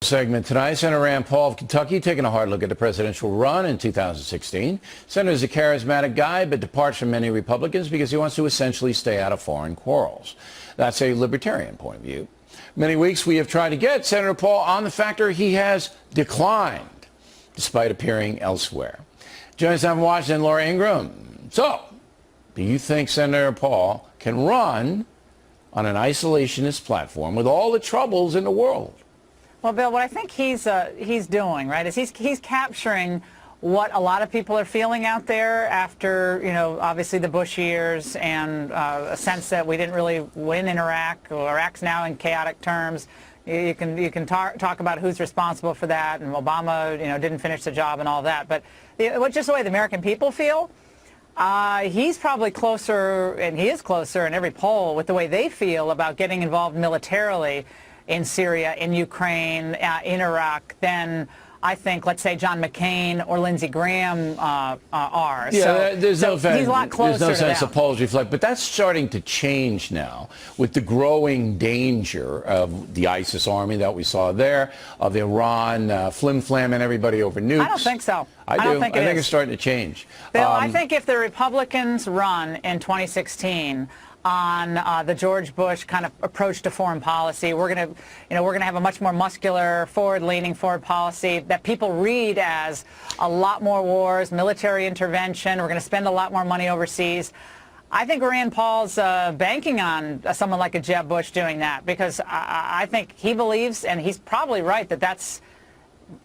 Segment tonight, Senator Rand Paul of Kentucky taking a hard look at the presidential run in 2016. Senator is a charismatic guy, but departs from many Republicans because he wants to essentially stay out of foreign quarrels. That's a libertarian point of view. Many weeks we have tried to get Senator Paul on the factor he has declined, despite appearing elsewhere. Joining us now from Washington, Laura Ingraham. So, do you think Senator Paul can run on an isolationist platform with all the troubles in the world? Well, Bill, what I think he's doing, right, is he's capturing what a lot of people are feeling out there after, obviously the Bush years and a sense that we didn't really win in Iraq, or Iraq's now in chaotic terms. You can talk about who's responsible for that, and Obama, didn't finish the job and all that. But just the way the American people feel, he's probably closer, and he is closer in every poll with the way they feel about getting involved militarily in Syria, in Ukraine, in Iraq, than I think, let's say, John McCain or Lindsey Graham are. Yeah, he's a lot closer. There's no sense to the polls reflect, but that's starting to change now with the growing danger of the ISIS army that we saw there, of Iran flim-flamming everybody over nukes. I don't think so. I do. Don't think I think it's starting to change. Bill, I think if the Republicans run in 2016 on the George Bush kind of approach to foreign policy, we're going to have a much more muscular, forward-leaning foreign policy that people read as a lot more wars, military intervention. We're going to spend a lot more money overseas. I think Rand Paul's banking on someone like a Jeb Bush doing that, because I think he believes, and he's probably right,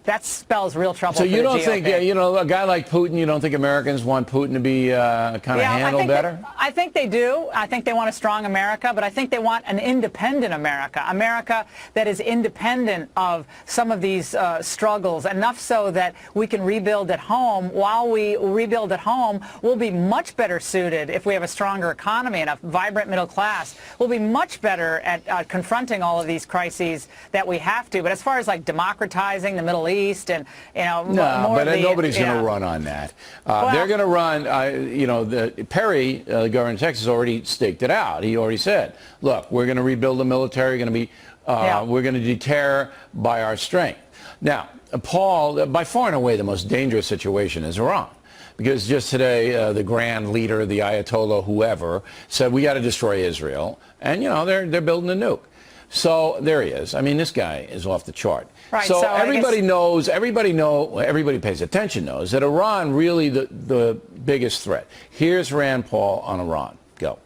that spells real trouble. So for you don't the think, a guy like Putin, you don't think Americans want Putin to be kind of handled better? I think they do. I think they want a strong America, but I think they want an independent America, America that is independent of some of these struggles, enough so that we can rebuild at home. While we rebuild at home, we'll be much better suited if we have a stronger economy and a vibrant middle class. We'll be much better at confronting all of these crises that we have to. But as far as like democratizing the Middle East and nobody's going to run on that. They're going to run. Perry, the governor of Texas, already staked it out. He already said, "Look, we're going to rebuild the military. We're going to deter by our strength." Now, Paul, by far and away, the most dangerous situation is Iran. Because just today, the grand leader, the Ayatollah, whoever, said we got to destroy Israel, and they're building a nuke. So there he is. I mean, this guy is off the chart. Right, so everybody pays attention knows that Iran really the biggest threat. Here's Rand Paul on Iran. Go.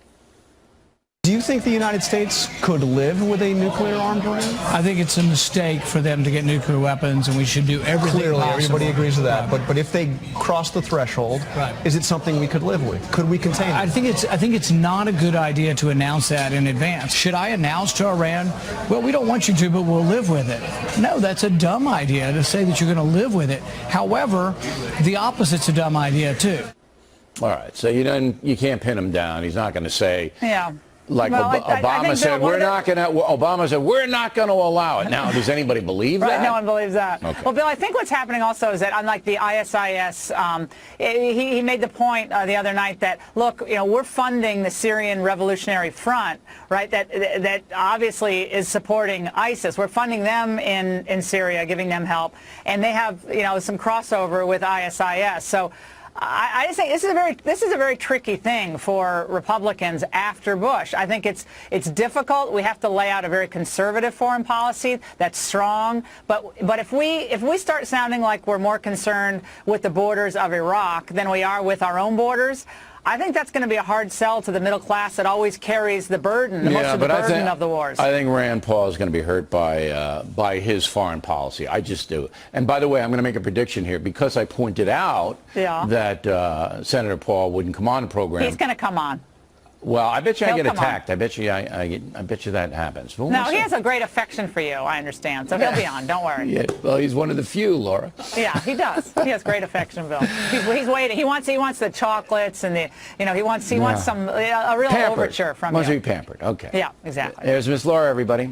Do you think the United States could live with a nuclear-armed Iran? I think it's a mistake for them to get nuclear weapons, and we should do everything Clearly, possible. everybody agrees with that. But if they cross the threshold, is it something we could live with? Could we contain it? I think it's not a good idea to announce that in advance. Should I announce to Iran, well, we don't want you to, but we'll live with it? No, that's a dumb idea to say that you're going to live with it. However, the opposite's a dumb idea too. All right, so you can't pin him down. He's not going to say. Yeah. Like Obama said, we're not going to. Obama said we're not going to allow it. Now, does anybody believe that? No one believes that. Okay. Well, Bill, I think what's happening also is that, unlike the ISIS, he made the point the other night that, look, we're funding the Syrian Revolutionary Front, right? That obviously is supporting ISIS. We're funding them in Syria, giving them help, and they have some crossover with ISIS. So I just think this is a very tricky thing for Republicans after Bush. I think it's difficult. We have to lay out a very conservative foreign policy that's strong. But if we start sounding like we're more concerned with the borders of Iraq than we are with our own borders, I think that's going to be a hard sell to the middle class that always carries the burden, most of the burden of the wars. I think Rand Paul is going to be hurt by his foreign policy. I just do. And by the way, I'm going to make a prediction here because I pointed out that Senator Paul wouldn't come on the program. He's going to come on. Well, I bet you I get attacked. I bet you that happens. No, he has a great affection for you, I understand. So he'll be on. Don't worry. Yeah, well, he's one of the few, Laura. Yeah, he does. He has great affection, Bill. He's waiting. He wants the chocolates and he wants some a real overture from you. Wants to be pampered. Okay. Yeah, exactly. There's Miss Laura, everybody.